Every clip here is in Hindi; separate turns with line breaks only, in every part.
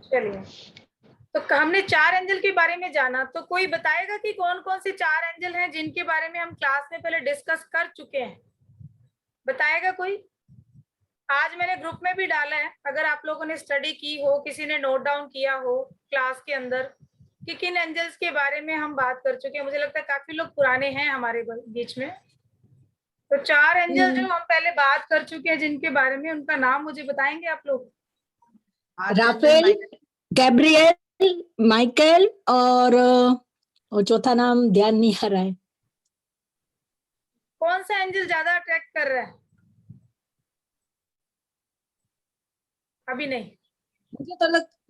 चलिए, तो हमने 4 एंजल के बारे में जाना, तो कोई बताएगा कि कौन कौन से 4 एंजल हैं जिनके बारे में हम क्लास में पहले डिस्कस कर चुके हैं? बताएगा कोई? आज मैंने ग्रुप में भी डाला है, अगर आप लोगों ने स्टडी की हो, किसी ने नोट डाउन किया हो क्लास के अंदर कि किन एंजल्स के बारे में हम बात कर चुके हैं। मुझे लगता है काफी लोग पुराने हैं हमारे बीच में। तो 4 एंजल जो हम पहले बात कर चुके हैं जिनके बारे में, उनका नाम मुझे बताएंगे आप लोग?
राफेल, गैब्रियल, माइकल और चौथा नाम ध्यान नहीं आ रहा है।
कौन सा एंजल ज्यादा अट्रैक्ट कर रहा है? अभी नहीं।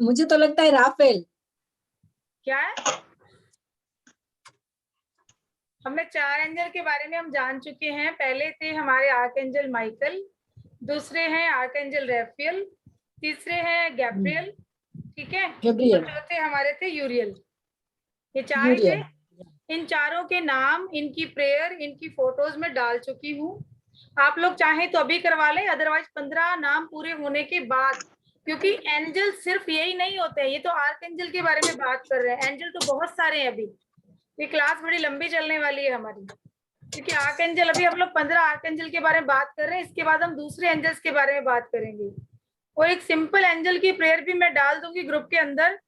मुझे तो लगता है राफेल।
क्या है? हमने 4 एंजल के बारे में हम जान चुके हैं। पहले थे हमारे आर्कएंजल माइकल, दूसरे हैं आर्कएंजल रैफेल, तीसरे हैं गैब्रियल, ठीक है,
गैब्रियल,
चौथे हमारे थे यूरियल। ये 4 ही थे। इन चारों के नाम, इनकी प्रेयर, इनकी फोटोज में डाल चुकी हूँ। आप लोग चाहें तो अभी करवा लें, अदरवाइज 15 नाम पूरे होने के बाद, क्योंकि एंजल सिर्फ यही नहीं होते हैं। ये तो आर्कएंजल के बारे में बात कर रहे हैं, एंजल तो बहुत सारे हैं। अभी ये क्लास बड़ी लंबी चलने वाली है हमारी, क्योंकि आर्कएंजल, अभी हम लोग 15 आर्कएंजल के बारे में बात कर रहे हैं। इसके बाद हम दूसरे एंजल्स के बारे में बात करेंगे, और एक सिंपल एंजल की प्रेयर भी मैं डाल दूंगी ग्रुप के अंदर।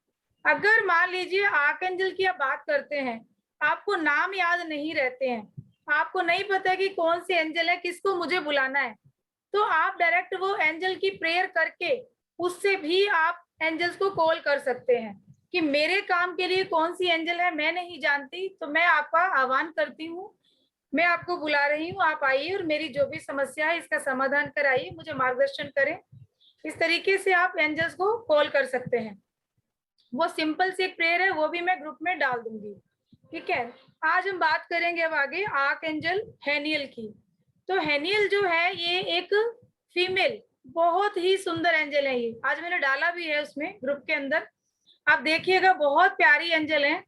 अगर मान लीजिए आर्कएंजल की आप बात करते हैं, आपको नाम याद नहीं रहते हैं, आपको नहीं पता कि कौन से एंजल है, किसको मुझे बुलाना है, तो आप डायरेक्ट वो एंजल की प्रेयर करके उससे भी आप एंजल्स को कॉल कर सकते हैं कि मेरे काम के लिए कौन सी एंजल है मैं नहीं जानती, तो मैं आपका आह्वान करती हूँ, मैं आपको बुला रही हूँ, आप आइए और मेरी जो भी समस्या है इसका समाधान कराइए, मुझे मार्गदर्शन करें। इस तरीके से आप एंजल्स को कॉल कर सकते हैं। वो सिंपल सी एक प्रेयर है, वो भी मैं ग्रुप में डाल दूंगी, ठीक है। आज हम बात करेंगे अब आगे आर्कएंजल हैनियल की। तो हैनियल जो है ये एक फीमेल बहुत ही सुंदर एंजल है। ये आज मैंने डाला भी है उसमें ग्रुप के अंदर, आप देखिएगा, बहुत प्यारी एंजल है।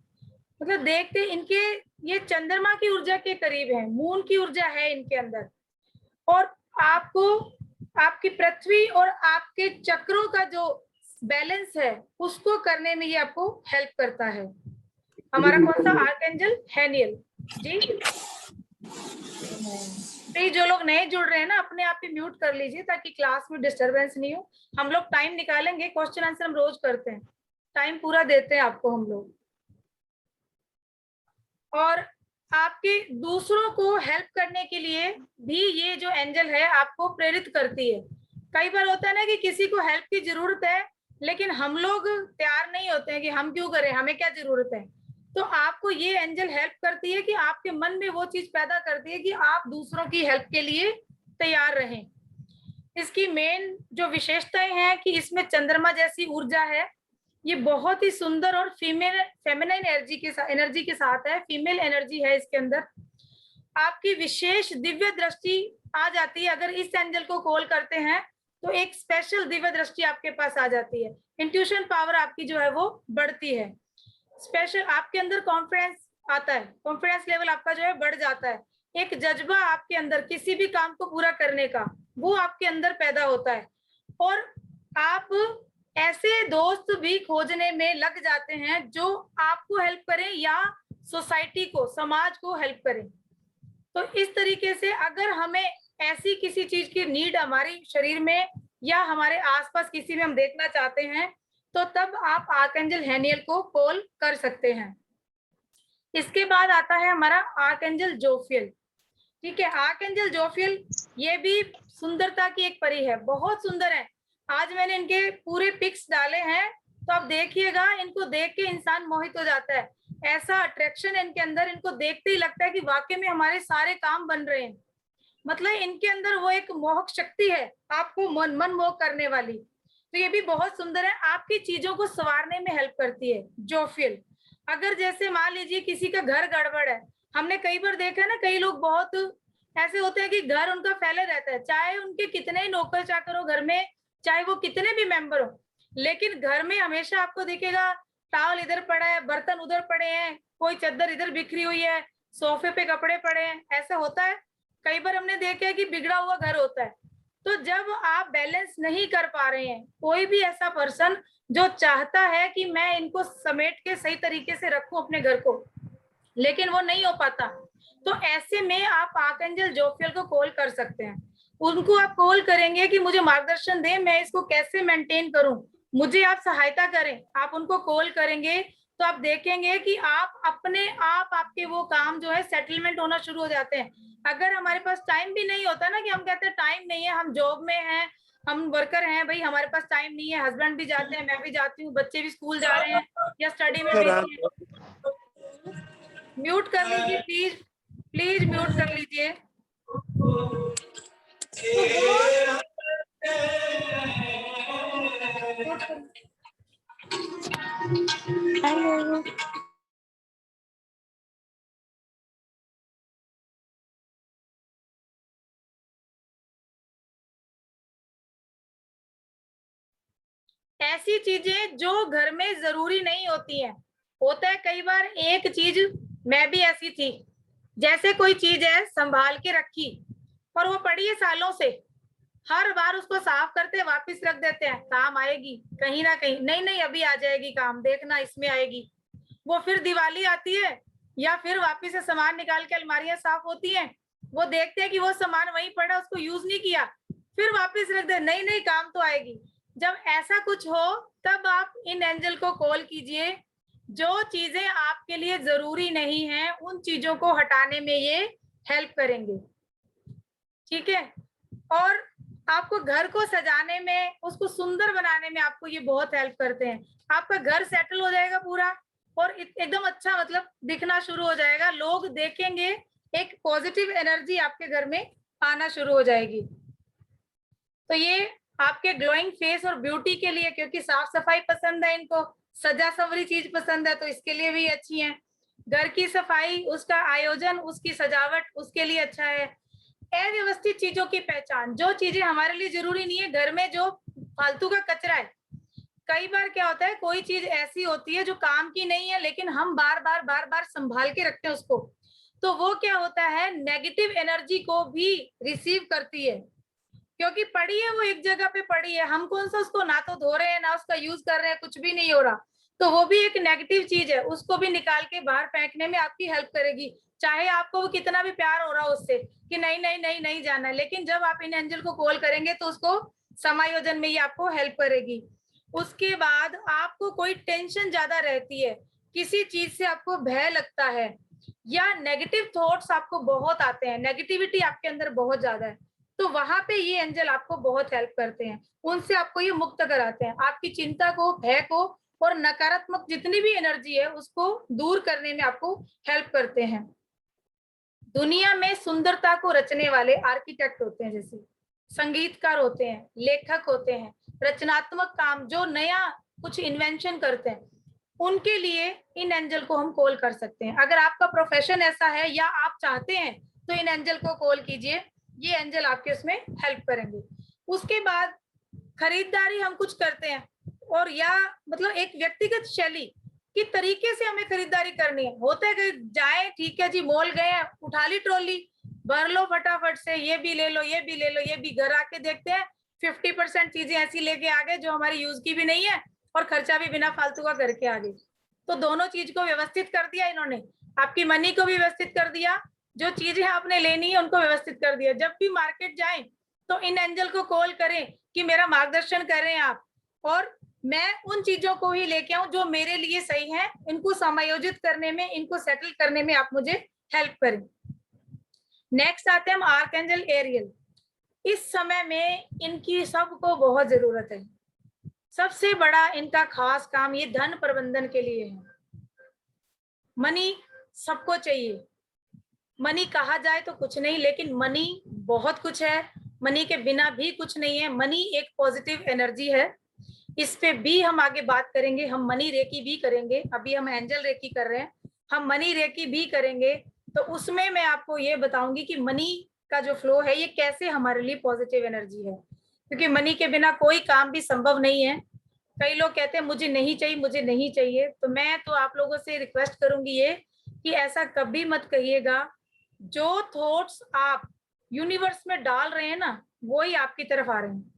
मतलब देखते इनके, ये चंद्रमा की ऊर्जा के करीब है, मून की ऊर्जा है इनके अंदर, और आपको आपकी पृथ्वी और आपके चक्रों का जो बैलेंस है उसको करने में ये आपको हेल्प करता है। हमारा कौन सा? Archangel हैनियल ji. प्लीज जो लोग नए जुड़ रहे हैं ना, अपने आप ही म्यूट कर लीजिए ताकि क्लास में डिस्टरबेंस नहीं हो। हम लोग टाइम निकालेंगे, क्वेश्चन आंसर हम रोज करते हैं, टाइम पूरा देते हैं आपको हम लोग। और आपके दूसरों को हेल्प करने के लिए भी ये जो एंजल है आपको प्रेरित करती है। कई बार होता है ना कि किसी को हेल्प की जरूरत है, लेकिन हम लोग तैयार नहीं होते हैं कि हम क्यों करें, हमें क्या जरूरत है। तो आपको ये एंजल हेल्प करती है कि आपके मन में वो चीज पैदा करती है कि आप दूसरों की हेल्प के लिए तैयार रहें। इसकी मेन जो विशेषताएं हैं कि इसमें चंद्रमा जैसी ऊर्जा है, ये बहुत ही सुंदर और फेमिनाइन एनर्जी के साथ है, फीमेल एनर्जी है इसके अंदर। आपकी विशेष दिव्य दृष्टि आ जाती है अगर इस एंजल को कॉल करते हैं, तो एक स्पेशल दिव्य दृष्टि आपके पास आ जाती है। इंट्यूशन पावर आपकी जो है वो बढ़ती है। स्पेशल आपके अंदर कॉन्फिडेंस आता है, कॉन्फिडेंस लेवल आपका जो है बढ़ जाता है। एक जज्बा आपके अंदर किसी भी काम को पूरा करने का, वो आपके अंदर पैदा होता है, और आप ऐसे दोस्त भी खोजने में लग जाते हैं जो आपको हेल्प करें या सोसाइटी को, समाज को हेल्प करें। तो इस तरीके से अगर हमें ऐसी किसी चीज की नीड हमारे शरीर में या हमारे आसपास किसी में हम देखना चाहते हैं, तो तब आप आर्कएंजल हैनियल को कॉल कर सकते हैं। इसके बाद आता है हमारा आर्कएंजल जोफियल, ठीक है। आर्कएंजल जोफियल ये भी सुंदरता की एक परी है, बहुत सुंदर है। आज मैंने इनके पूरे पिक्स डाले हैं, तो आप देखिएगा, इनको देख के इंसान मोहित हो जाता है। ऐसा अट्रैक्शन है इनके अंदर, इनको देखते ही लगता है कि वाकई में हमारे सारे काम बन रहे हैं। मतलब इनके अंदर वो एक मोहक शक्ति है, आपको मन मोह करने वाली। तो ये भी बहुत सुंदर है, आपकी चीजों को संवारने में हेल्प करती है जोफियल। अगर जैसे मान लीजिए किसी का घर गड़बड़ है, हमने कई बार देखा है ना, कई लोग बहुत ऐसे होते हैं कि घर उनका फैले रहता है, चाहे उनके कितने ही नौकर चाकर हो घर में, चाहे वो कितने भी मेंबर हो, लेकिन घर में हमेशा आपको दिखेगा टॉवल इधर पड़ा है, बर्तन उधर पड़े हैं, कोई चादर इधर बिखरी हुई है, सोफे पे कपड़े पड़े हैं, ऐसा होता है। कई बार हमने देखा है कि बिगड़ा हुआ घर होता है, तो जब आप बैलेंस नहीं कर पा रहे हैं, कोई भी ऐसा पर्सन जो चाहता है कि मैं इनको समेट के सही तरीके से रखूं अपने घर को, लेकिन वो नहीं हो पाता, तो ऐसे में आप आर्कएंजल जोफियल को कॉल कर सकते हैं। उनको आप कॉल करेंगे कि मुझे मार्गदर्शन दें, मैं इसको कैसे मेंटेन करूं, मुझे आप सहायता करें। आप उनको कॉल करेंगे तो आप देखेंगे कि आप अपने आप आपके वो काम जो है सेटलमेंट होना शुरू हो जाते हैं। अगर हमारे पास टाइम भी नहीं होता ना, कि हम कहते हैं टाइम नहीं है, हम जॉब में हैं, हम वर्कर हैं, भाई हमारे पास टाइम नहीं है, हस्बैंड भी जाते हैं, मैं भी जाती हूँ, बच्चे भी स्कूल जा रहे हैं या स्टडी में बिजी हैं। म्यूट कर लीजिए प्लीज, प्लीज म्यूट कर लीजिए।
हेलो।
ऐसी चीजें जो घर में जरूरी नहीं होती हैं, होता है कई बार एक चीज, मैं भी ऐसी थी, जैसे कोई चीज है संभाल के रखी और वो पड़ी है सालों से, हर बार उसको साफ करते वापस रख देते हैं, काम आएगी कहीं ना कहीं, नहीं नहीं अभी आ जाएगी काम, देखना इसमें आएगी। वो फिर दिवाली आती है या फिर वापस से सामान निकाल के अलमारियां साफ होती हैं, वो देखते हैं कि वो सामान वहीं पड़ा, उसको यूज नहीं किया, फिर वापस रख दे, नहीं नहीं काम तो आएगी। जब ऐसा कुछ हो तब आप इन एंजल को कॉल कीजिए। जो चीजें आपके लिए जरूरी नहीं है उन चीजों को हटाने में ये हेल्प करेंगे, ठीक है। और आपको घर को सजाने में, उसको सुंदर बनाने में आपको ये बहुत हेल्प करते हैं। आपका घर सेटल हो जाएगा पूरा और एकदम अच्छा मतलब दिखना शुरू हो जाएगा, लोग देखेंगे, एक पॉजिटिव एनर्जी आपके घर में आना शुरू हो जाएगी। तो ये आपके ग्लोइंग फेस और ब्यूटी के लिए, क्योंकि साफ सफाई पसंद है इनको, सजा सवरी चीज पसंद है, तो इसके लिए भी अच्छी है। घर की सफाई, उसका आयोजन, उसकी सजावट, उसके लिए अच्छा है। अव्यवस्थित चीजों की पहचान, जो चीजें हमारे लिए जरूरी नहीं है, घर में जो फालतू का कचरा है, कई बार क्या होता है कोई चीज ऐसी होती है जो काम की नहीं है लेकिन हम बार बार संभाल के रखते हैं उसको, तो वो क्या होता है नेगेटिव एनर्जी को भी रिसीव करती है, क्योंकि पड़ी है वो एक जगह पे पड़ी है, हम कौन सा उसको ना तो धो रहे हैं ना उसका यूज कर रहे हैं, कुछ भी नहीं हो रहा, तो वो भी एक नेगेटिव चीज है, उसको भी निकाल के बाहर फेंकने में आपकी हेल्प करेगी। चाहे आपको वो कितना भी प्यार हो रहा हो उससे कि नहीं नहीं नहीं नहीं जाना है, लेकिन जब आप इन एंजल को कॉल करेंगे तो उसको समायोजन में ही आपको हेल्प करेगी। उसके बाद आपको कोई टेंशन ज्यादा रहती है, किसी चीज से आपको भय लगता है या नेगेटिव थॉट्स आपको बहुत आते हैं, नेगेटिविटी आपके अंदर बहुत ज्यादा है, तो वहां पे ये एंजल आपको बहुत हेल्प करते हैं, उनसे आपको ये मुक्त कराते हैं, आपकी चिंता को, भय को और नकारात्मक जितनी भी एनर्जी है उसको दूर करने में आपको हेल्प करते हैं। दुनिया में सुंदरता को रचने वाले आर्किटेक्ट होते हैं, जैसे संगीतकार होते हैं, लेखक होते हैं, रचनात्मक काम जो नया कुछ इन्वेंशन करते हैं, उनके लिए इन एंजल को हम कॉल कर सकते हैं। अगर आपका प्रोफेशन ऐसा है या आप चाहते हैं तो इन एंजल को कॉल कीजिए, ये एंजल आपके उसमें हेल्प करेंगे। उसके बाद खरीदारी हम कुछ करते हैं और या मतलब एक व्यक्तिगत शैली कि तरीके से हमें खरीदारी करनी है, होता है कि जाए ठीक है जी मॉल गए, उठा ली ट्रॉली, भर लो फटाफट से, ये भी ले लो ये भी ले लो, ये भी, घर आके देखते हैं 50% चीजें ऐसी लेके आ गए जो हमारी यूज की भी नहीं है और खर्चा भी बिना फालतू का करके आ गई। तो दोनों चीज को व्यवस्थित कर दिया इन्होंने, आपकी मनी को भी व्यवस्थित कर दिया, जो चीजें आपने लेनी है उनको व्यवस्थित कर दिया। जब भी मार्केट जाए तो इन एंजल को कॉल करें कि मेरा मार्गदर्शन करें आप, और मैं उन चीजों को ही लेके आऊं जो मेरे लिए सही है, इनको समायोजित करने में, इनको सेटल करने में आप मुझे हेल्प करें। नेक्स्ट आते हैं हम आर्कएंजल एरियल। इस समय में इनकी सबको बहुत जरूरत है, सबसे बड़ा इनका खास काम ये धन प्रबंधन के लिए है। मनी सबको चाहिए, मनी कहा जाए तो कुछ नहीं, लेकिन मनी बहुत कुछ है, मनी के बिना भी कुछ नहीं है। मनी एक पॉजिटिव एनर्जी है, इस पे भी हम आगे बात करेंगे, हम मनी रेकी भी करेंगे, अभी हम एंजल रेकी कर रहे हैं, हम मनी रेकी भी करेंगे, तो उसमें मैं आपको ये बताऊंगी कि मनी का जो फ्लो है ये कैसे हमारे लिए पॉजिटिव एनर्जी है, क्योंकि मनी के बिना कोई काम भी संभव नहीं है। कई लोग कहते हैं मुझे नहीं चाहिए, मुझे नहीं चाहिए, तो मैं तो आप लोगों से रिक्वेस्ट करूंगी ये कि ऐसा कभी मत कहिएगा। जो थॉट्स आप यूनिवर्स में डाल रहे हैं ना, वो ही आपकी तरफ आ रहे हैं।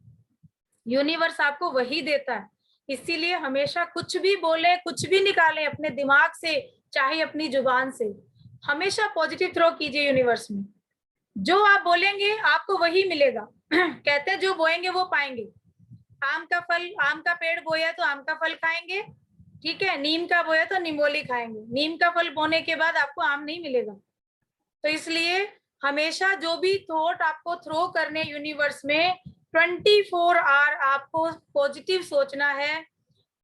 यूनिवर्स आपको वही देता है। इसीलिए हमेशा कुछ भी बोले, कुछ भी निकालें अपने दिमाग से, चाहे अपनी जुबान से, हमेशा पॉजिटिव थ्रो कीजिए यूनिवर्स में। जो आप बोलेंगे आपको वही मिलेगा। कहते हैं जो बोएंगे वो पाएंगे। आम का फल, आम का पेड़ बोया तो आम का फल खाएंगे, ठीक है। नीम का बोया तो निमोली खाएंगे। नीम का फल बोने के बाद आपको आम नहीं मिलेगा। तो इसलिए हमेशा जो भी थॉट आपको थ्रो करने यूनिवर्स में, 24 आवर आपको पॉजिटिव सोचना है।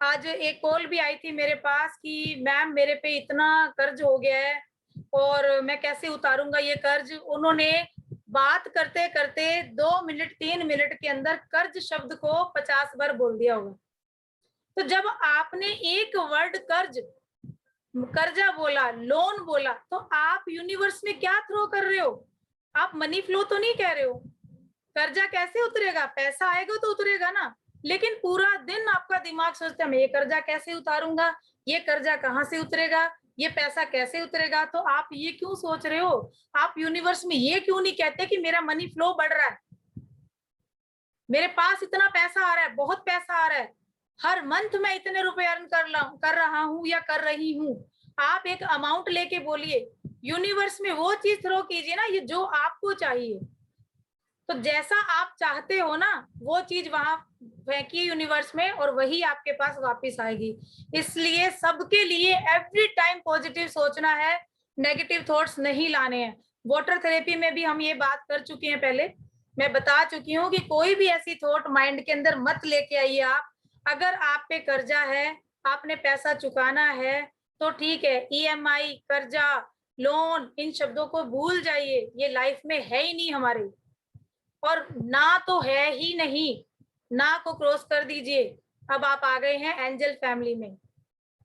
आज एक कॉल भी आई थी मेरे पास कि मैम मेरे पे इतना कर्ज हो गया है और मैं कैसे उतारूंगा ये कर्ज। उन्होंने बात करते करते 2 मिनट 3 मिनट के अंदर कर्ज शब्द को 50 बार बोल दिया होगा। तो जब आपने एक वर्ड कर्ज, कर्जा बोला, लोन बोला, तो आप यूनिवर्स में क्या थ्रो कर रहे हो? आप मनी फ्लो तो नहीं कह रहे हो। कर्जा कैसे उतरेगा? पैसा आएगा तो उतरेगा ना। लेकिन पूरा दिन आपका दिमाग सोचता है मैं ये कर्जा कैसे उतारूंगा, ये कर्जा कहाँ से उतरेगा, ये पैसा कैसे उतरेगा। तो आप ये क्यों सोच रहे हो? आप यूनिवर्स में ये क्यों नहीं कहते कि मेरा मनी फ्लो बढ़ रहा है, मेरे पास इतना पैसा आ रहा है, बहुत पैसा आ रहा है, हर मंथ मैं इतने रुपए अर्न कर रहा हूँ या कर रही हूँ। आप एक अमाउंट लेके बोलिए, यूनिवर्स में वो चीज थ्रो कीजिए ना, ये जो आपको चाहिए। तो जैसा आप चाहते हो ना, वो चीज वहां फेंकिए यूनिवर्स में और वही आपके पास वापस आएगी। इसलिए सबके लिए एवरी टाइम पॉजिटिव सोचना है, नेगेटिव थॉट्स नहीं लाने हैं। वाटर थेरेपी में भी हम ये बात कर चुके हैं, पहले मैं बता चुकी हूँ कि कोई भी ऐसी थॉट माइंड के अंदर मत लेके आइए आप। अगर आप पे कर्जा है, आपने पैसा चुकाना है, तो ठीक है, EMI, कर्जा, लोन, इन शब्दों को भूल जाइए, ये लाइफ में है ही नहीं हमारे। और ना तो है ही नहीं, ना को क्रॉस कर दीजिए। अब आप आ गए हैं एंजल फैमिली में,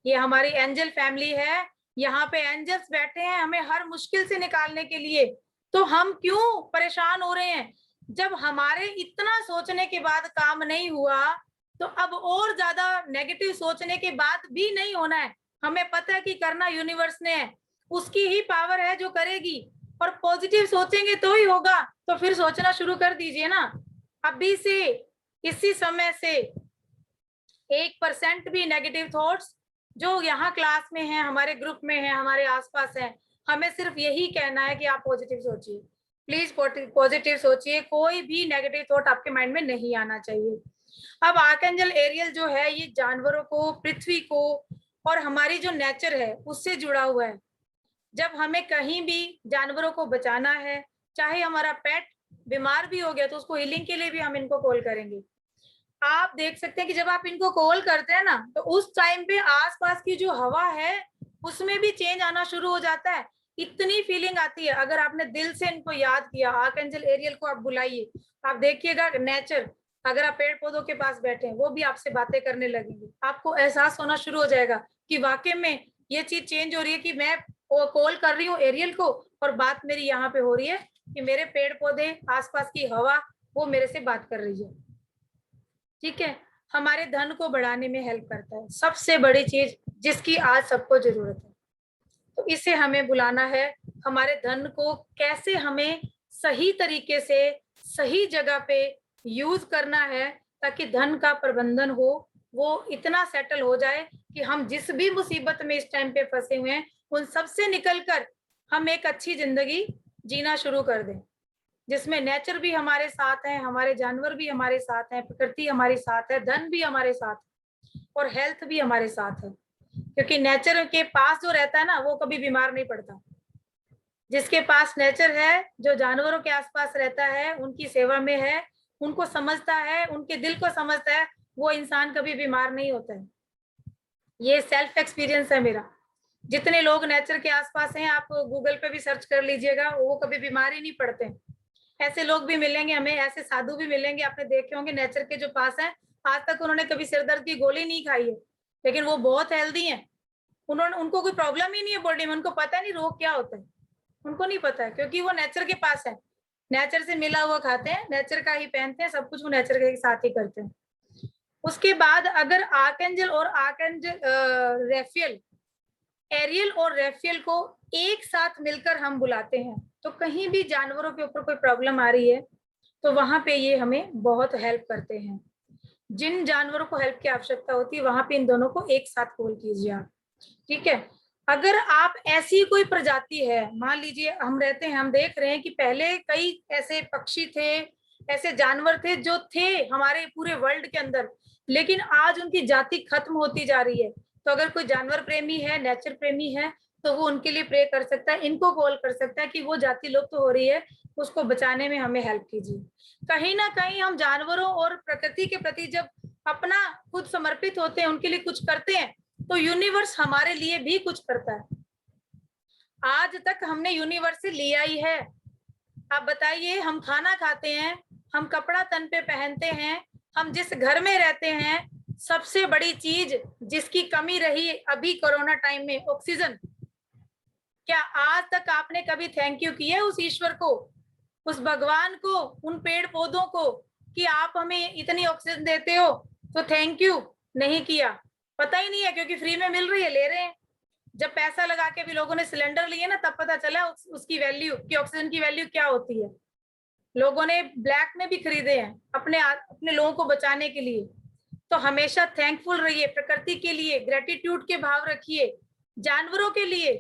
ये हमारी एंजल फैमिली है। यहाँ पे एंजल्स बैठे हैं हमें हर मुश्किल से निकालने के लिए। तो हम क्यों परेशान हो रहे हैं? जब हमारे इतना सोचने के बाद काम नहीं हुआ, तो अब और ज्यादा नेगेटिव सोचने के बाद भी नहीं होना है। हमें पता है कि करना यूनिवर्स ने है, उसकी ही पावर है जो करेगी। और पॉजिटिव सोचेंगे तो ही होगा। तो फिर सोचना शुरू कर दीजिए ना, अभी से, इसी समय से। 1% भी नेगेटिव थॉट्स जो यहाँ क्लास में है, हमारे ग्रुप में है, हमारे आसपास है, हमें सिर्फ यही कहना है कि आप पॉजिटिव सोचिए, प्लीज पॉजिटिव सोचिए। कोई भी नेगेटिव थॉट आपके माइंड में नहीं आना चाहिए। अब आर्कएंजल एरियल जो है, ये जानवरों को, पृथ्वी को और हमारी जो नेचर है उससे जुड़ा हुआ है। जब हमें कहीं भी जानवरों को बचाना है, चाहे हमारा पेट बीमार भी हो गया तो उसको हीलिंग के लिए भी हम इनको कॉल करेंगे। आप देख सकते हैं कि जब आप इनको कॉल करते हैं ना, तो उस टाइम पे आसपास की जो हवा है उसमें भी चेंज आना शुरू हो जाता है। इतनी फीलिंग आती है। अगर आपने दिल से इनको याद किया, आर्कएंजल एरियल को आप बुलाइए, आप देखिएगा नेचर, अगर आप पेड़ पौधों के पास बैठे हैं वो भी आपसे बातें करने लगेंगे। आपको एहसास होना शुरू हो जाएगा कि वाकई में ये चीज चेंज हो रही है कि मैं कॉल कर रही हूँ एरियल को और बात मेरी यहाँ पे हो रही है कि मेरे पेड़ पौधे, आसपास की हवा, वो मेरे से बात कर रही है। ठीक है, हमारे धन को बढ़ाने में हेल्प करता है, सबसे बड़ी चीज जिसकी आज सबको जरूरत है। तो इसे हमें बुलाना है। हमारे धन को कैसे हमें सही तरीके से सही जगह पे यूज करना है ताकि धन का प्रबंधन हो, वो इतना सेटल हो जाए कि हम जिस भी मुसीबत में इस टाइम पे फंसे हुए हैं उन सब से निकलकर हम एक अच्छी जिंदगी जीना शुरू कर दें, जिसमें नेचर भी हमारे साथ है, हमारे जानवर भी हमारे साथ हैं, प्रकृति हमारे साथ है, धन भी हमारे साथ है और हेल्थ भी हमारे साथ है। क्योंकि नेचर के पास जो रहता है ना, वो कभी बीमार नहीं पड़ता। जिसके पास नेचर है, जो जानवरों के आसपास रहता है, उनकी सेवा में है, उनको समझता है, उनके दिल को समझता है, वो इंसान कभी बीमार नहीं होता है। ये सेल्फ एक्सपीरियंस है मेरा। जितने लोग नेचर के आसपास हैं, आप गूगल पे भी सर्च कर लीजिएगा, वो कभी बीमार ही नहीं पड़ते। ऐसे लोग भी मिलेंगे हमें, ऐसे साधु भी मिलेंगे, आपने देखे होंगे नेचर के जो पास हैं, आज तक उन्होंने कभी सिर दर्द की गोली नहीं खाई है, लेकिन वो बहुत हेल्दी हैं। उनको कोई प्रॉब्लम ही नहीं है बॉडी में, उनको पता नहीं रोग क्या होता है, उनको नहीं पता है, क्योंकि वो नेचर के पास है, नेचर से मिला हुआ खाते हैं, नेचर का ही पहनते हैं, सब कुछ वो नेचर के साथ ही करते हैं। उसके बाद अगर आर्कएंजल और आर्कएंजल रेफियल, एरियल और रेफियल को एक साथ मिलकर हम बुलाते हैं, तो कहीं भी जानवरों के ऊपर कोई प्रॉब्लम आ रही है तो वहां पे ये हमें बहुत हेल्प करते हैं। जिन जानवरों को हेल्प की आवश्यकता होती है वहां पे इन दोनों को एक साथ कॉल कीजिए आप, ठीक है। अगर आप ऐसी कोई प्रजाति है, मान लीजिए हम रहते हैं, हम देख रहे हैं कि पहले कई ऐसे पक्षी थे, ऐसे जानवर थे जो थे हमारे पूरे वर्ल्ड के अंदर, लेकिन आज उनकी जाति खत्म होती जा रही है। तो अगर कोई जानवर प्रेमी है, नेचर प्रेमी है, तो वो उनके लिए प्रे कर सकता है, इनको कॉल कर सकता है कि वो जाति लुप्त हो रही है, उसको बचाने में हमें हेल्प कीजिए। कहीं ना कहीं हम जानवरों और प्रकृति के प्रति जब अपना खुद समर्पित होते हैं, उनके लिए कुछ करते हैं, तो यूनिवर्स हमारे लिए भी कुछ करता है। आज तक हमने यूनिवर्स से लिया ही है। आप बताइए, हम खाना खाते हैं, हम कपड़ा तन पे पहनते हैं, हम जिस घर में रहते हैं, सबसे बड़ी चीज जिसकी कमी रही अभी कोरोना टाइम में, ऑक्सीजन। क्या आज तक आपने कभी थैंक यू किया उस ईश्वर को, उस भगवान को, उन पेड़ पौधों को कि आप हमें इतनी ऑक्सीजन देते हो? तो थैंक यू नहीं किया, पता ही नहीं है, क्योंकि फ्री में मिल रही है, ले रहे हैं। जब पैसा लगा के भी लोगों ने सिलेंडर लिए ना, तब पता चला उसकी वैल्यू, कि ऑक्सीजन की वैल्यू क्या होती है। लोगों ने ब्लैक में भी खरीदे हैं अपने लोगों को बचाने के लिए। तो हमेशा थैंकफुल रहिए, प्रकृति के लिए ग्रेटिट्यूड के भाव रखिए, जानवरों के लिए,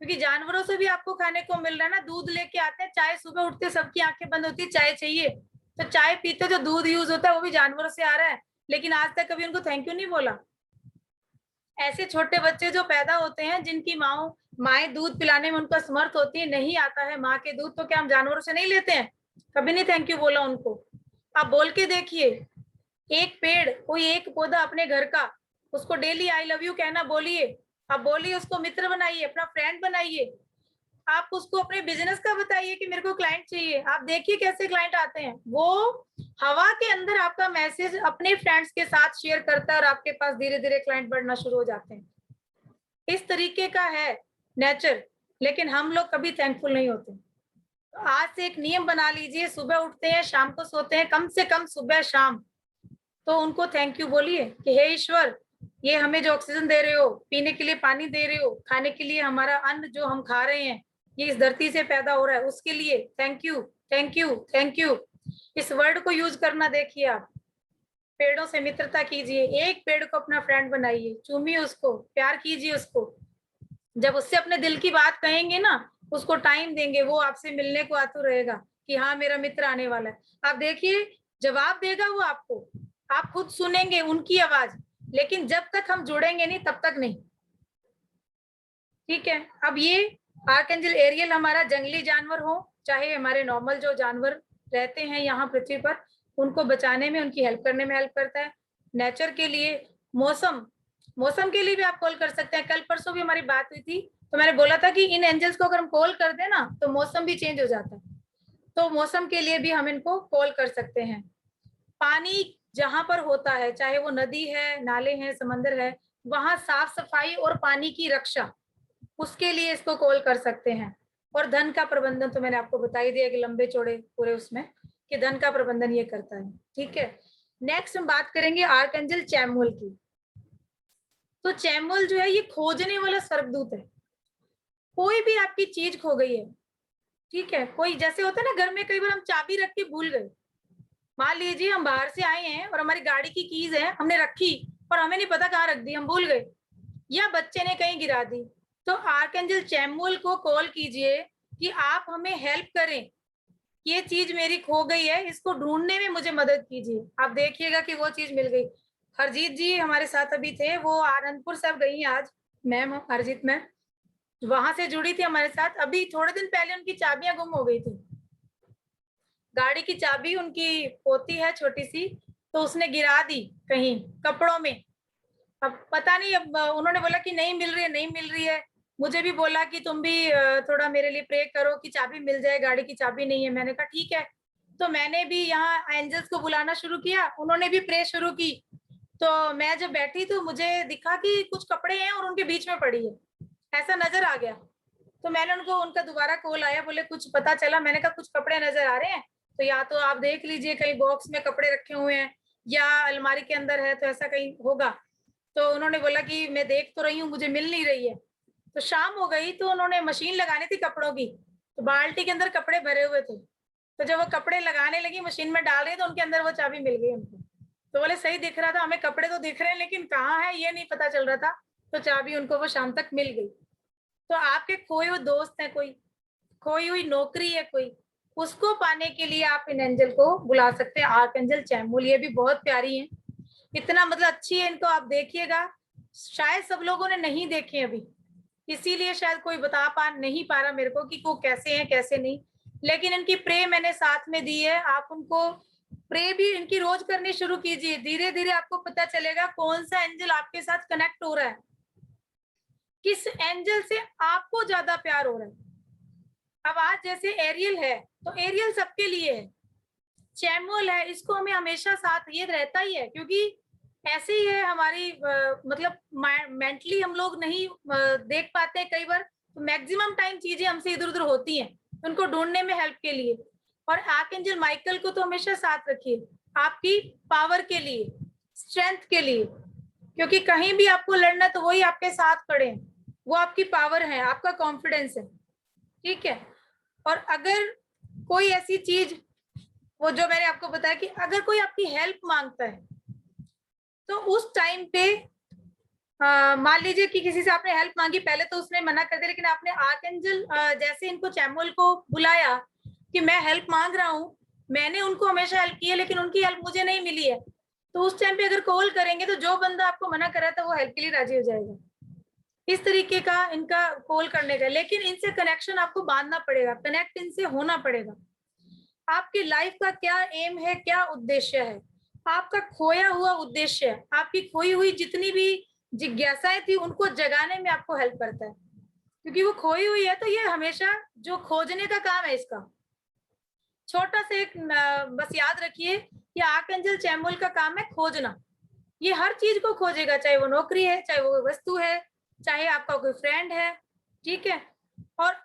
क्योंकि जानवरों से भी आपको खाने को मिल रहा है ना। दूध लेके आते हैं, चाय सुबह उठते सबकी आंखें बंद होती है, चाय चाहिए, तो चाय पीते जो दूध यूज होता है वो भी जानवरों से आ रहा है, लेकिन आज तक कभी उनको थैंक यू नहीं बोला। ऐसे छोटे बच्चे जो पैदा होते हैं, जिनकी माएं दूध पिलाने में उनका समर्थ होती है, नहीं आता है माँ के दूध, तो क्या हम जानवरों से नहीं लेते हैं? कभी नहीं थैंक यू बोला उनको। आप बोल के देखिए, एक पेड़, कोई एक पौधा अपने घर का, उसको डेली आई लव यू कहना बोलिए। आप बोलिए, उसको मित्र बनाइए, अपना फ्रेंड बनाइए। आप उसको अपने बिजनेस का बताइए कि मेरे को क्लाइंट चाहिए, आप देखिए कैसे क्लाइंट आते हैं। वो हवा के अंदर आपका मैसेज अपने फ्रेंड्स के साथ शेयर करता है और आपके पास धीरे धीरे क्लाइंट बढ़ना शुरू हो जाते हैं। इस तरीके का है नेचर, लेकिन हम लोग कभी थैंकफुल नहीं होते। तो आज से एक नियम बना लीजिए, सुबह उठते हैं, शाम को सोते हैं, कम से कम सुबह शाम तो उनको थैंक यू बोलिए कि हे ईश्वर, ये हमें जो ऑक्सीजन दे रहे हो, पीने के लिए पानी दे रहे हो, खाने के लिए हमारा अन्न जो हम खा रहे हैं, ये इस धरती से पैदा हो रहा है, उसके लिए thank you, thank you, thank you. इस वर्ड को यूज करना देखिए आप। पेड़ों से मित्रता कीजिए, एक पेड़ को अपना फ्रेंड बनाइए, चूमिए उसको, प्यार कीजिए उसको। जब उससे अपने दिल की बात कहेंगे ना, उसको टाइम देंगे, वो आपसे मिलने को आतुर रहेगा कि हाँ मेरा मित्र आने वाला है। आप देखिए, जवाब देगा वो आपको, आप खुद सुनेंगे उनकी आवाज, लेकिन जब तक हम जुड़ेंगे नहीं तब तक नहीं, ठीक है। अब ये आर्कएंजल एरियल हमारा जंगली जानवर हो चाहे हमारे नॉर्मल जो जानवर रहते हैं यहाँ पृथ्वी पर, उनको बचाने में, उनकी हेल्प करने में हेल्प करता है। नेचर के लिए, मौसम के लिए भी आप कॉल कर सकते हैं। कल परसों भी हमारी बात हुई थी, तो मैंने बोला था कि इन एंजल्स को अगर हम कॉल कर दें ना, तो मौसम भी चेंज हो जाता है। तो मौसम के लिए भी हम इनको कॉल कर सकते हैं। पानी जहां पर होता है, चाहे वो नदी है, नाले हैं, समंदर है, वहां साफ सफाई और पानी की रक्षा, उसके लिए इसको कॉल कर सकते हैं। और धन का प्रबंधन तो मैंने आपको बता ही दिया कि लंबे चौड़े पूरे उसमें, कि धन का प्रबंधन ये करता है, ठीक है। नेक्स्ट हम बात करेंगे आर्कएंजल चैमुअल की। तो चैमुअल जो है, ये खोजने वाला स्वर्गदूत है। कोई भी आपकी चीज खो गई है, ठीक है, कोई जैसे होता है ना, घर में कई बार हम चाबी रख के भूल गए। मान लीजिए हम बाहर से आए हैं और हमारी गाड़ी की कीज है, हमने रखी और हमें नहीं पता कहाँ रख दी, हम भूल गए, या बच्चे ने कहीं गिरा दी, तो आर्कएंजल चैमुअल को कॉल कीजिए कि आप हमें हेल्प करें, ये चीज मेरी खो गई है, इसको ढूंढने में मुझे मदद कीजिए। आप देखिएगा कि वो चीज मिल गई। हरजीत जी हमारे साथ अभी थे, वो आनंदपुर साहब गई आज, मैम हरजीत मैम वहां से जुड़ी थी हमारे साथ। अभी थोड़े दिन पहले उनकी चाबियां गुम हो गई थी, गाड़ी की चाबी उनकी पोती है छोटी सी, तो उसने गिरा दी कहीं कपड़ों में। अब पता नहीं, अब उन्होंने बोला कि नहीं मिल रही है, नहीं मिल रही है। मुझे भी बोला कि तुम भी थोड़ा मेरे लिए प्रे करो कि चाबी मिल जाए, गाड़ी की चाबी नहीं है। मैंने कहा ठीक है। तो मैंने भी यहाँ एंजल्स को बुलाना शुरू किया, उन्होंने भी प्रे शुरू की। तो मैं जब बैठी तो मुझे दिखा कि कुछ कपड़े हैं और उनके बीच में पड़ी है, ऐसा नजर आ गया। तो मैंने उनका दोबारा कॉल आया, बोले कुछ पता चला? मैंने कहा कुछ कपड़े नजर आ रहे हैं, तो या तो आप देख लीजिए कहीं बॉक्स में कपड़े रखे हुए हैं या अलमारी के अंदर है, तो ऐसा कहीं होगा। तो उन्होंने बोला कि मैं देख तो रही हूँ, मुझे मिल नहीं रही है। तो शाम हो गई, तो उन्होंने मशीन लगानी थी कपड़ों की, तो बाल्टी के अंदर कपड़े भरे हुए थे, तो जब वो कपड़े लगाने लगी, मशीन में डाल रही, तो उनके अंदर वो चाबी मिल गई हमको। तो बोले सही दिख रहा था, हमें कपड़े तो दिख रहे हैं लेकिन कहाँ है ये नहीं पता चल रहा था, तो चाबी उनको वो शाम तक मिल गई। तो आपके खोए हुए दोस्त है, कोई खोई हुई नौकरी है कोई, उसको पाने के लिए आप इन एंजल को बुला सकते हैं। आर्कएंजल चैमुल, ये भी बहुत प्यारी है, इतना मतलब अच्छी है, इनको आप देखिएगा। शायद सब लोगों ने नहीं देखे अभी, इसीलिए शायद कोई बता नहीं पा रहा मेरे को कि वो कैसे हैं कैसे नहीं, लेकिन इनकी प्रे मैंने साथ में दी है। आप उनको प्रे भी इनकी रोज करनी शुरू कीजिए, धीरे धीरे आपको पता चलेगा कौन सा एंजल आपके साथ कनेक्ट हो रहा है, किस एंजल से आपको ज्यादा प्यार हो रहा है। अब आज जैसे एरियल है, तो एरियल सबके लिए है, चैमुल है, इसको हमें हमेशा साथ ये रहता ही है, क्योंकि ऐसे ही है हमारी मतलब मेंटली हम लोग नहीं देख पाते कई बार, तो मैक्सिमम टाइम चीजें हमसे इधर उधर होती हैं, उनको ढूंढने में हेल्प के लिए। और आर्कएंजल माइकल को तो हमेशा साथ रखिए, आपकी पावर के लिए, स्ट्रेंथ के लिए, क्योंकि कहीं भी आपको लड़ना तो वही आपके साथ खड़े हैं, वो आपकी पावर है, आपका कॉन्फिडेंस है, ठीक है। और अगर कोई ऐसी चीज, वो जो मैंने आपको बताया कि अगर कोई आपकी हेल्प मांगता है, तो उस टाइम पे मान लीजिए कि किसी से आपने हेल्प मांगी, पहले तो उसने मना कर दिया, लेकिन आपने आर्कएंजल जैसे इनको चैमुल को बुलाया कि मैं हेल्प मांग रहा हूँ, मैंने उनको हमेशा हेल्प की है लेकिन उनकी हेल्प मुझे नहीं मिली है, तो उस टाइम पे अगर कॉल करेंगे तो जो बंदा आपको मना कर रहा था वो हेल्प के लिए राजी हो जाएगा। इस तरीके का इनका कॉल करने का, लेकिन इनसे कनेक्शन आपको बांधना पड़ेगा, कनेक्ट इनसे होना पड़ेगा। आपकी लाइफ का क्या एम है, क्या उद्देश्य है, आपका खोया हुआ उद्देश्य है, आपकी खोई हुई जितनी भी जिज्ञासाएं थी उनको जगाने में आपको हेल्प करता है, क्योंकि वो खोई हुई है, तो ये हमेशा जो खोजने का काम है इसका। छोटा सा एक बस याद रखिए कि आर्कएंजल चैमुल का काम है खोजना, ये हर चीज को खोजेगा, चाहे वो नौकरी है, चाहे वो वस्तु है, चाहे आपका कोई फ्रेंड है, ठीक है। और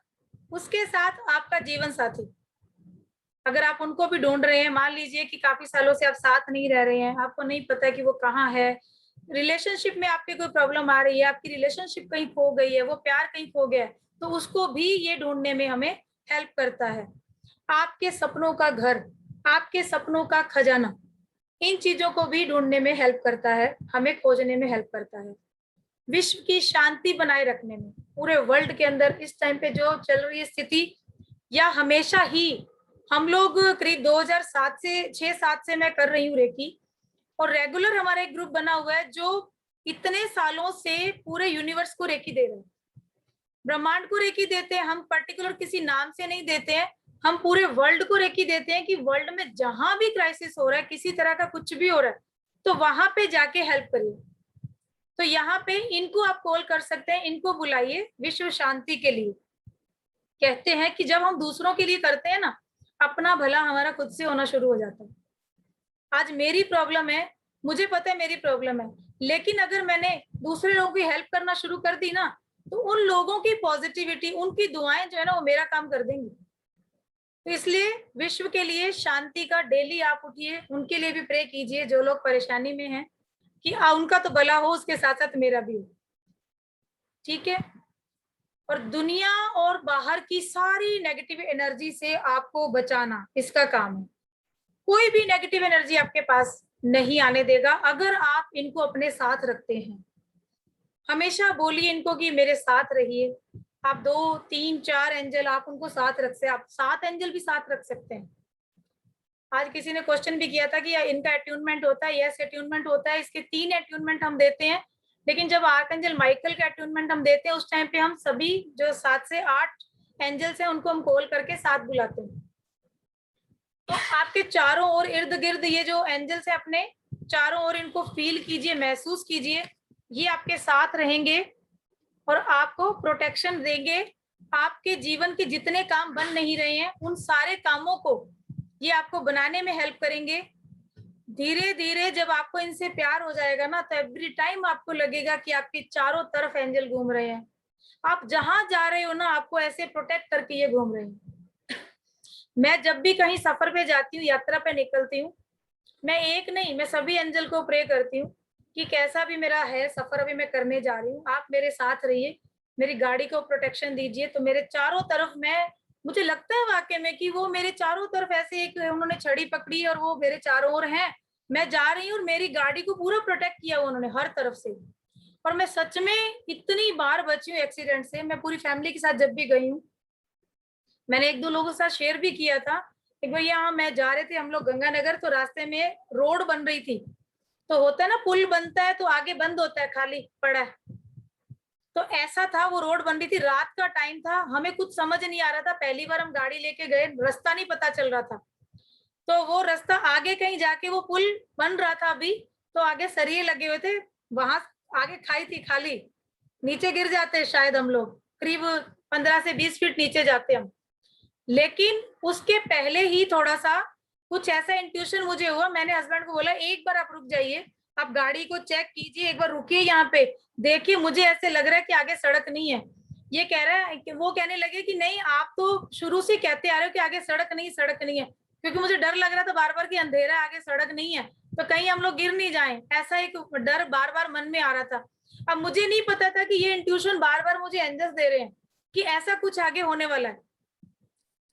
उसके साथ आपका जीवन साथी, अगर आप उनको भी ढूंढ रहे हैं, मान लीजिए कि काफी सालों से आप साथ नहीं रह रहे हैं, आपको नहीं पता कि वो कहाँ है, रिलेशनशिप में आपकी कोई प्रॉब्लम आ रही है, आपकी रिलेशनशिप कहीं खो गई है, वो प्यार कहीं खो गया है, तो उसको भी ये ढूंढने में हमें हेल्प करता है। आपके सपनों का घर, आपके सपनों का खजाना, इन चीजों को भी ढूंढने में हेल्प करता है, हमें खोजने में हेल्प करता है। विश्व की शांति बनाए रखने में, पूरे वर्ल्ड के अंदर इस टाइम पे जो चल रही है स्थिति, या हमेशा ही हम लोग करीब 2007 से 6-7 से मैं कर रही हूँ रेकी, और रेगुलर हमारा एक ग्रुप बना हुआ है जो इतने सालों से पूरे यूनिवर्स को रेकी दे रहे हैं, ब्रह्मांड को रेकी देते हैं हम, पर्टिकुलर किसी नाम से नहीं देते हैं, हम पूरे वर्ल्ड को रेकी देते हैं कि वर्ल्ड में जहां भी क्राइसिस हो रहा है, किसी तरह का कुछ भी हो रहा है, तो वहां पे जाके हेल्प करिए। तो यहाँ पे इनको आप कॉल कर सकते हैं, इनको बुलाइए विश्व शांति के लिए। कहते हैं कि जब हम दूसरों के लिए करते हैं ना, अपना भला हमारा खुद से होना शुरू हो जाता है। आज मेरी प्रॉब्लम है, मुझे पता है मेरी प्रॉब्लम है, लेकिन अगर मैंने दूसरे लोगों की हेल्प करना शुरू कर दी ना, तो उन लोगों की पॉजिटिविटी, उनकी दुआएं जो है ना, वो मेरा काम कर देंगी। तो इसलिए विश्व के लिए शांति का डेली आप उठिए, उनके लिए भी प्रे कीजिए जो लोग परेशानी में हैं, कि उनका तो भला हो, उसके साथ साथ मेरा भी हो, ठीक है। और दुनिया और बाहर की सारी नेगेटिव एनर्जी से आपको बचाना इसका काम है। कोई भी नेगेटिव एनर्जी आपके पास नहीं आने देगा अगर आप इनको अपने साथ रखते हैं। हमेशा बोलिए इनको कि मेरे साथ रहिए। आप 2, 3, 4 एंजल आप उनको साथ रख सकते हैं, आप 7 एंजल भी साथ रख सकते हैं। आज किसी ने क्वेश्चन भी किया था कि इनका अट्यूनमेंट होता है, यस अट्यूनमेंट होता है, इसके 3 अट्यूनमेंट हम देते हैं, लेकिन जब आर्कएंजल माइकल का अट्यूनमेंट हम देते हैं, उस टाइम पे हम सभी जो 7 से 8 एंजल्स हैं उनको हम कॉल करके साथ बुलाते हैं। तो आपके चारों ओर इर्द गिर्द ये जो एंजल्स है, अपने चारों ओर इनको फील कीजिए, महसूस कीजिए, ये आपके साथ रहेंगे और आपको प्रोटेक्शन देंगे। आपके जीवन के जितने काम बन नहीं रहे हैं, उन सारे कामों को ये आपको बनाने में हेल्प करेंगे। धीरे धीरे जब आपको इनसे प्यार हो जाएगा ना, तो एवरी टाइम आपको लगेगा कि आपके चारों तरफ एंजल घूम रहे हैं, आप जहां जा रहे हो ना, आपको ऐसे प्रोटेक्ट करके ये घूम रहे हैं। मैं जब भी कहीं सफर पे जाती हूँ, यात्रा पे निकलती हूँ, मैं एक नहीं, मैं सभी एंजल को प्रे करती हूँ कि कैसा भी मेरा है सफर अभी मैं करने जा रही हूँ, आप मेरे साथ रहिए, मेरी गाड़ी को प्रोटेक्शन दीजिए। तो मेरे चारों तरफ मैं मुझे लगता है वाकई में कि वो मेरे चारों तरफ ऐसे एक उन्होंने छड़ी पकड़ी और वो मेरे चारों ओर हैं, मैं जा रही हूँ और मेरी गाड़ी को पूरा प्रोटेक्ट किया उन्होंने हर तरफ से। और मैं सच में इतनी बार बची हूँ एक्सीडेंट से। मैं पूरी फैमिली के साथ जब भी गई हूँ, मैंने एक दो लोगों के साथ शेयर भी किया था। एक बार यहाँ मैं जा रहे थे हम लोग गंगानगर, तो रास्ते में रोड बन रही थी, तो होता है ना पुल बनता है तो आगे बंद होता है, खाली पड़ा है, तो ऐसा था, वो रोड बन रही थी, रात का टाइम था, हमें कुछ समझ नहीं आ रहा था, पहली बार हम गाड़ी लेके गए, रास्ता नहीं पता चल रहा था। तो वो रास्ता आगे कहीं जाके वो पुल बन रहा था अभी, तो आगे सरिये लगे हुए थे, वहां आगे खाई थी खाली, नीचे गिर जाते शायद हम लोग, करीब 15 से 20 फीट नीचे जाते हम। लेकिन उसके पहले ही थोड़ा सा कुछ ऐसा इंट्यूशन मुझे हुआ, मैंने हस्बैंड को बोला एक बार आप रुक जाइए, आप गाड़ी को चेक कीजिए, एक बार रुकिए यहाँ पे, देखिए मुझे ऐसे लग रहा है कि आगे सड़क नहीं है। ये कह रहा है कि वो कहने लगे कि नहीं आप तो शुरू से कहते आ रहे हो कि आगे सड़क नहीं है, क्योंकि मुझे डर लग रहा था बार बार कि अंधेरा आगे सड़क नहीं है, तो कहीं हम लोग गिर नहीं जाएं, ऐसा एक डर बार बार मन में आ रहा था। अब मुझे नहीं पता था कि ये इंट्यूशन बार बार मुझे एंजल्स दे रहे हैं कि ऐसा कुछ आगे होने वाला है।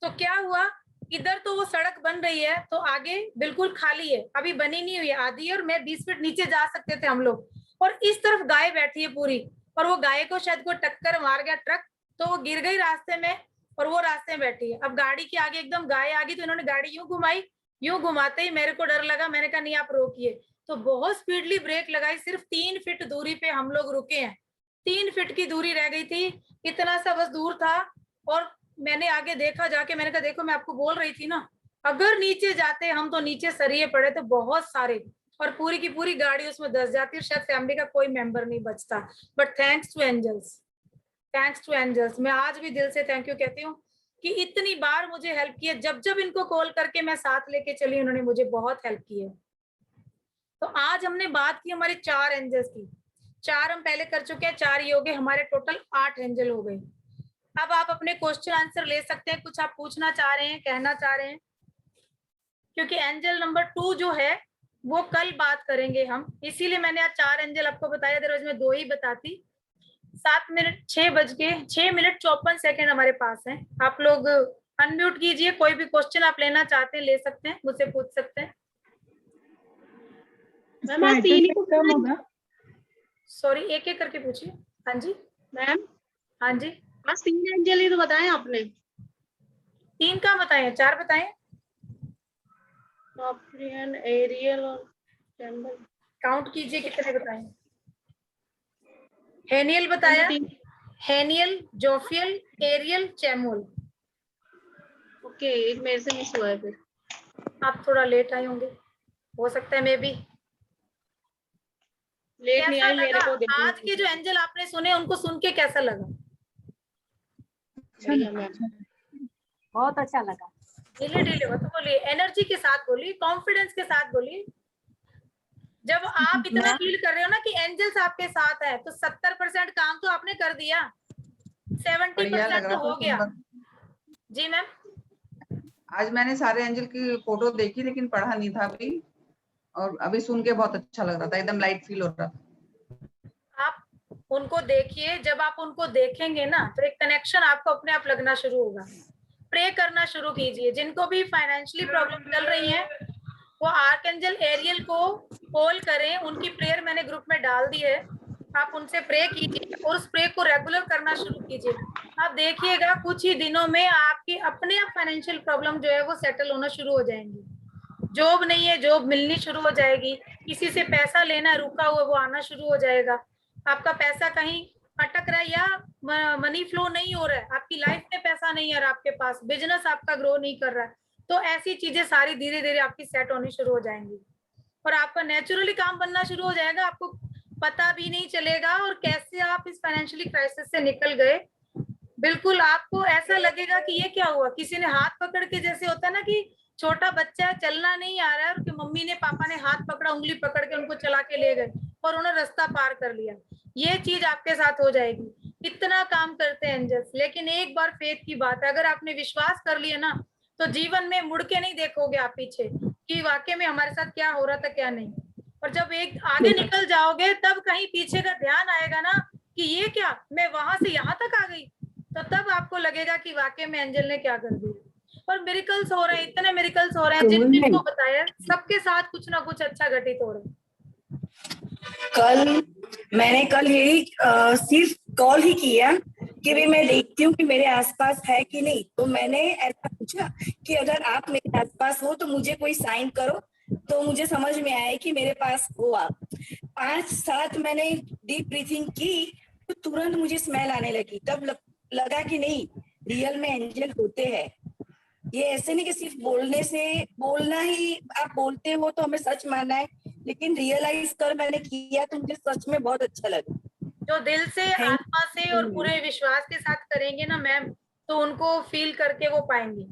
तो क्या हुआ, इधर तो वो सड़क बन रही है, तो आगे बिल्कुल खाली है, अभी बनी नहीं हुई है, आधी है, और मैं 20 फीट नीचे जा सकते थे हम लोग, और इस तरफ गाय बैठी है पूरी, और वो गाय को शायद को टक्कर मार गया ट्रक, तो वो गिर गई रास्ते में, और वो रास्ते में बैठी है। अब गाड़ी के आगे एकदम गाय आ गई, तो इन्होंने गाड़ी यूं घुमाई, यूं घुमाते ही मेरे को डर लगा, मैंने कहा नहीं आप रोकिए, तो बहुत स्पीडली ब्रेक लगाई, सिर्फ 3 फीट दूरी पे हम लोग रुके हैं, 3 फीट की दूरी रह गई थी, इतना सा बस दूर था। और मैंने आगे देखा जाके, मैंने कहा देखो मैं आपको बोल रही थी ना, अगर नीचे जाते हम तो नीचे सरिये पड़े थे बहुत सारे, और पूरी की पूरी गाड़ी उसमें धंस जाती और शायद फैमिली का कोई मेंबर नहीं बचता। But thanks to angels, thanks to angels, मैं आज भी दिल से थैंक यू कहती हूँ कि इतनी बार मुझे हेल्प की है, जब जब इनको कॉल करके मैं साथ लेके चली उन्होंने मुझे बहुत हेल्प की है। तो आज हमने बात की हमारे 4 एंजल्स की, 4 हम पहले कर चुके हैं, 4 ये हो गए, हमारे टोटल 8 एंजल हो गए। अब आप अपने क्वेश्चन आंसर ले सकते हैं, कुछ आप पूछना चाह रहे हैं, कहना चाह रहे हैं, क्योंकि एंजल नंबर 2 जो है वो कल बात करेंगे हम, इसीलिए मैंने आज 4 एंजल आपको बताया, अदरवाइज मैं 2 ही बताती। 6:54 हमारे पास है, आप लोग अनम्यूट कीजिए, कोई भी क्वेश्चन आप लेना चाहते हैं ले सकते हैं, मुझसे पूछ सकते हैं। सॉरी, एक एक करके पूछिए। हाँ जी
मैम,
हाँ जी,
बस 3 एंजल ही तो बताए आपने।
3 का बताए, 4 बताए,
सॉफ्रियन, एरियल और चैम्बर।
काउंट कीजिए कितने बताए। हेनियल बताया, हेनियल, जोफियल, एरियल, चैमुअल।
ओके, एक मेरे से मिस हुआ है फिर।
आप थोड़ा लेट आए होंगे, हो सकता है मे बी।
लेट नहीं आई मेरे को।
आज के जो एंजल आपने सुने उनको सुन के कैसा लगा?
बहुत अच्छा लगा।
ढीले ढीले मत बोलिए, एनर्जी के साथ बोलिए, कॉन्फिडेंस के साथ बोलिए। जब आप इतना फील कर रहे हो ना कि एंजल्स आपके साथ है, तो 70% काम तो आपने कर दिया, 70% तो हो गया। जी मैम,
आज मैंने सारे एंजल की फोटो देखी लेकिन पढ़ा नहीं था अभी, और अभी सुन के बहुत अच्छा लग रहा था, एकदम लाइट फील हो रहा था।
आप उनको देखिए, जब आप उनको देखेंगे ना तो एक कनेक्शन आपको अपने आप लगना शुरू होगा। प्रे करना शुरू कीजिए, जिनको भी फाइनेंशियली प्रॉब्लम चल रही है वो आर्कएंजल एरियल को कॉल करें, उनकी प्रेयर मैंने ग्रुप में डाल दी है, आप उनसे प्रे कीजिए और उस प्रे को रेगुलर करना शुरू कीजिए। आप देखिएगा कुछ ही दिनों में आपकी अपने आप फाइनेंशियल प्रॉब्लम जो है वो सेटल होना शुरू हो जाएंगी। जॉब नहीं है, जॉब मिलनी शुरू हो जाएगी, किसी से पैसा लेना रुका हुआ वो आना शुरू हो जाएगा, आपका पैसा कहीं अटक रहा है या मनी फ्लो नहीं हो रहा है, आपकी लाइफ में पैसा नहीं आ रहा आपके पास, बिजनेस आपका ग्रो नहीं कर रहा है, तो ऐसी चीजें सारी धीरे धीरे आपकी सेट होनी शुरू हो जाएंगी और आपका नेचुरली काम बनना शुरू हो जाएगा, आपको पता भी नहीं चलेगा और कैसे आप इस फाइनेंशियली क्राइसिस से निकल गए। बिल्कुल आपको ऐसा लगेगा कि ये क्या हुआ, किसी ने हाथ पकड़ के, जैसे होता है ना कि छोटा बच्चा चलना नहीं आ रहा है और मम्मी ने पापा ने हाथ पकड़ा, उंगली पकड़ के उनको चला के ले गए और उन्हें रास्ता पार कर लिया, ये चीज आपके साथ हो जाएगी। इतना काम करते हैं एंजल्स, लेकिन एक बार फेथ की बात है, अगर आपने विश्वास कर लिया ना तो जीवन में मुड़ के नहीं देखोगे आप पीछे कि वाकई में हमारे साथ क्या हो रहा था क्या नहीं, और जब एक आगे निकल जाओगे तब कहीं पीछे का ध्यान आएगा ना कि ये क्या, मैं वहां से यहाँ तक आ गई, तो तब आपको लगेगा कि वाकई में एंजल ने क्या कर दिया। और मिरेकल्स हो रहे हैं, इतने मिरेकल्स हो रहे हैं, जिनको बताया सबके साथ कुछ ना कुछ अच्छा घटित हो रहा है।
मैंने कल यही सिर्फ कॉल ही किया कि भी मैं देखती हूँ कि मेरे आसपास है कि नहीं, तो मैंने ऐसा पूछा कि अगर आप मेरे आसपास हो तो मुझे कोई साइन करो, तो मुझे समझ में आया कि मेरे पास हो आप। 5-7 मैंने डीप ब्रीथिंग की तो तुरंत मुझे स्मेल आने लगी, तब लगा कि नहीं, रियल में एंजल होते हैं। ये ऐसे नहीं कि सिर्फ बोलना ही आप बोलते हो तो हमें सच मानना है, लेकिन रियलाइज कर मैंने किया तो मुझे सच में बहुत अच्छा लगा।
जो दिल से, आत्मा से और पूरे विश्वास के साथ करेंगे ना मैम, तो उनको फील करके वो पाएंगे।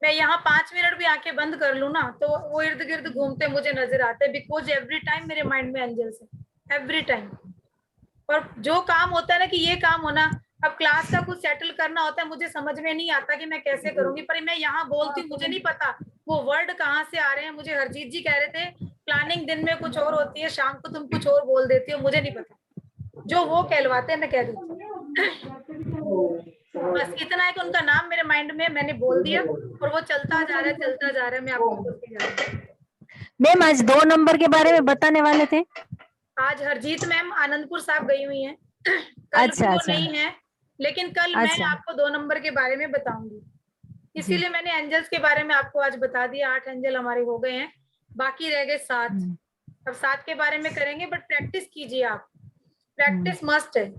मैं यहाँ 5 मिनट भी आंखें बंद कर लूँ ना, तो वो इर्द गिर्द घूमते मुझे नजर आते, बिकॉज एवरी टाइम मेरे माइंड में एंजल्स है, एवरी टाइम। और जो काम होता है ना कि ये काम होना, अब क्लास का कुछ सेटल करना होता है, मुझे समझ में नहीं आता कि मैं कैसे करूंगी, पर मैं यहाँ बोलती हूँ, मुझे नहीं पता वो वर्ड कहाँ से आ रहे हैं। मुझे हरजीत जी कह रहे थे प्लानिंग दिन में कुछ और होती है, शाम को तुम कुछ और बोल देती हो, मुझे नहीं पता, जो वो कहलवाते हैं मैं कह देती हूँ। बस इतना है कि उनका नाम मेरे माइंड में, मैंने बोल दिया और वो चलता जा रहा है, मैं आपको बोलती जा रही हूँ।
मैम आज 2 नंबर के बारे में बताने वाले थे।
आज हरजीत मैम आनंदपुर साहब गई हुई हैं, कल
अच्छा,
वो
अच्छा।
नहीं है, लेकिन कल मैं
अच्छा।
आपको 2 नंबर के बारे में बताऊंगी। इसीलिए मैंने एंजल्स के बारे में आपको आज बता दिया। 8 एंजल हमारे हो गए हैं, बाकी रह गए 7। अब 7 के बारे में करेंगे, बट प्रैक्टिस कीजिए आप, प्रैक्टिस मस्ट है।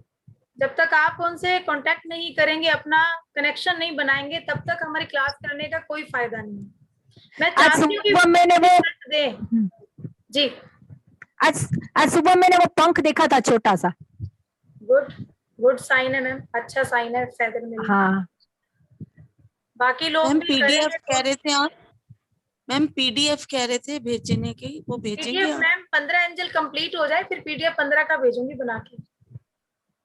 जब तक आप उनसे कांटेक्ट नहीं करेंगे, अपना कनेक्शन नहीं बनाएंगे, तब तक हमारी क्लास करने का कोई फायदा नहीं है। मैं चाहती हूँ कि
मैंने वो
दे जी,
आज सुबह मैंने वो पंख देखा था छोटा सा।
गुड साइन है मैम, अच्छा साइन है फेदर में।
हाँ
बाकी लोग
मैम पीडीएफ कह रहे थे आप, मैम पीडीएफ कह रहे थे भेजने के, वो भेजेंगे
पीडीएफ
आप?
मैम 15 एंजल कंप्लीट हो जाए, फिर पीडीएफ 15 का भेजूंगी बना के।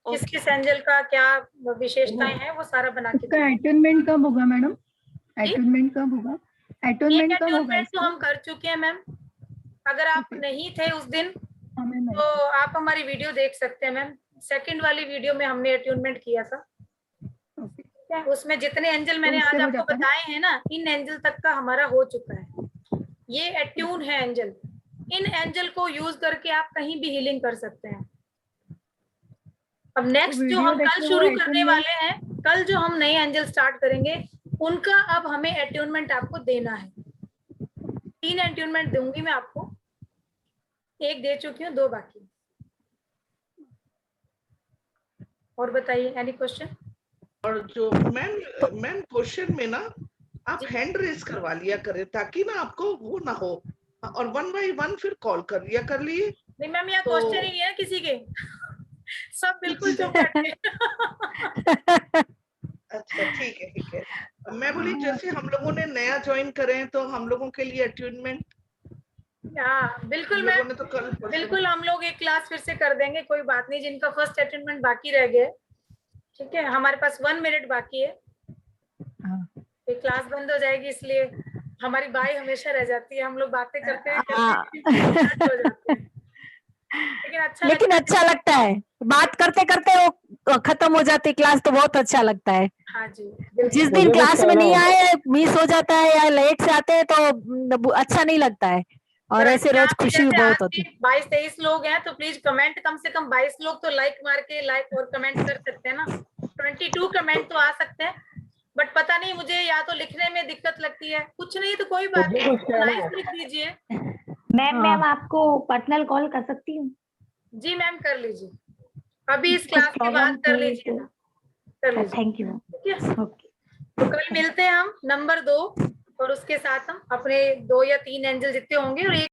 किस किस एंजल का क्या विशेषताएं हैं वो सारा बना के।
इसका अटेनमेंट कब होगा मैडम? अटेनमेंट कब होगा? अटेनमेंट कब होगा
तो
इसका?
हम कर चुके हैं मैम। अगर आप नहीं थे उस दिन तो आप हमारी वीडियो देख सकते हैं मैम। सेकंड वाली वीडियो में हमने अट्यूनमेंट किया था। उसमें जितने एंजल मैंने आज आपको बताए हैं ना, इन एंजल तक का हमारा हो चुका है। ये अट्यून है एंजल। इन एंजल को यूज करके आप कहीं भी हीलिंग कर सकते हैं। अब नेक्स्ट जो हम कल शुरू करने वाले हैं, कल जो हम नए एंजल स्टार्ट करेंगे, उनका अब हमें अट्यूनमेंट आपको देना है। 3 अट्यूनमेंट दूंगी मैं आपको, 1 दे चुकी हूँ, 2 बाकी। और बताइए, एनी क्वेश्चन?
और जो मैम क्वेश्चन में ना आप हैंड रेज करवा लिया करें, ताकि ना आपको वो ना हो, और 1 by 1 फिर कॉल कर लिया कर लिए।
नहीं मैम, यहाँ क्वेश्चन ही नहीं है किसी के। सब बिल्कुल चुप बैठे।
अच्छा ठीक है। मैं बोली जैसे हम लोगों ने नया ज्वाइन करे हैं, तो हम लोगों के लिए अट्यूनमेंट।
हाँ बिल्कुल मैम,
तो कल
बिल्कुल हम लोग एक क्लास फिर से कर देंगे, कोई बात नहीं। जिनका फर्स्ट अटेंडमेंट बाकी रह गए, ठीक है, हमारे पास 1 मिनट बाकी है, फिर क्लास बंद हो जाएगी, इसलिए हमारी बाई हमेशा रह जाती है। हम लोग बातें करते हैं लेकिन
अच्छा लगता है, बात करते करते वो खत्म हो जाती क्लास, तो बहुत अच्छा लगता है।
हाँ जी,
जिस दिन क्लास में नहीं आए, मिस हो जाता है या लेट से आते हैं तो अच्छा नहीं लगता है, और ऐसे रोज खुशी भी बहुत होती है।
22-23 लोग हैं, तो प्लीज कमेंट, कम से कम 22 लोग तो लाइक मार के लाइक और कमेंट कर सकते हैं ना। 22 कमेंट तो आ सकते हैं, बट पता नहीं, मुझे या तो लिखने में दिक्कत लगती है, कुछ नहीं तो कोई बात नहीं, लिख दीजिए।
मैम आपको पर्सनल कॉल कर सकती हूँ?
जी मैम, कर लीजिए, अभी इस क्लास के बाद कर लीजिए।
Thank you.
तो कल मिलते हैं हम नंबर 2, और उसके साथ हम अपने 2 या 3 एंजल जितने होंगे और एक